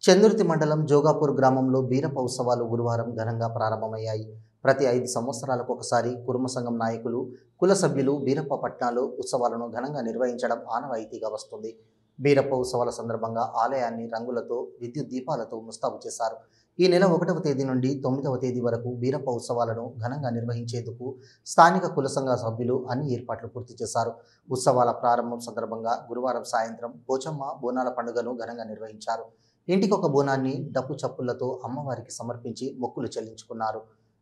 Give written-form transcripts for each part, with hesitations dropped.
చందుర్తి మండలం జోగాపూర్ గ్రామంలో బీరప్ప ఉత్సవాలు గురువారం ఘనంగా ప్రారంభమయ్యాయి. ప్రతి 5 సంవత్సరాలకు ఒకసారి కుర్మ సంఘం నాయకులు, కుల సభ్యులు బీరప్ప పట్నాలో ఉత్సవాలను ఘనంగా నిర్వహించడం ఆనవాయితీగా వస్తుంది. బీరప్ప ఉత్సవాల సందర్భంగా ఆలయాన్ని రంగులతో, విద్యుత్ దీపాలతో ముస్తాబు చేశారు. ఈ నెల 1వ తేదీ నుండి 9వ తేదీ వరకు బీరప్ప ఉత్సవాలను ఘనంగా నిర్వహించేందుకు స్థానిక కుల సంఘ సభ్యులు అన్ని ఏర్పాట్లు పూర్తి చేశారు. ఉత్సవాల ప్రారంభం సందర్భంగా గురువారం సాయంత్రం పోచమ్మ బోనాల పండుగను ఘనంగా నిర్వహించారు. ఇంటికొక బోనాన్ని డప్పు చప్పులతో అమ్మవారికి సమర్పించి మొక్కులు చెల్లించుకున్నారు.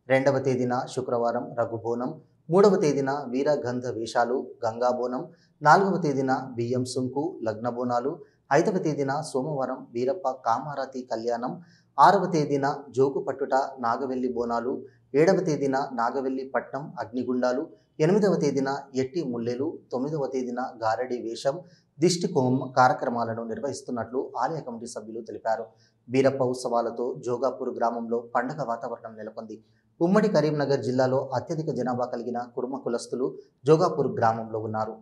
2వ తేదీన శుక్రవారం రఘు బోనం, 3వ తేదీన వీరగంధ వేషాలు గంగా బోనం, 4వ తేదీన బియ్యం సుంకు లగ్న బోనాలు, 5వ తేదీన సోమవారం వీరప్ప కామారతి కళ్యాణం, 6వ తేదీన జోగు పట్టుట నాగవెల్లి బోనాలు, 7వ తేదీన నాగవెల్లి పట్నం అగ్నిగుండాలు, 8వ తేదీన ఎట్టి ముల్లెలు, 9వ తేదీన గారడి వేషం, దిష్టి కోమం కార్యక్రమాలను నిర్వహిస్తున్నట్లు ఆలయ కమిటీ సభ్యులు తెలిపారు. బీరప్ప ఉత్సవాలతో జోగాపూర్ గ్రామంలో పండగ వాతావరణం నెలకొంది. ఉమ్మడి కరీంనగర్ జిల్లాలో అత్యధిక జనాభా కలిగిన కుర్మ కులస్తులు జోగాపూర్ గ్రామంలో ఉన్నారు.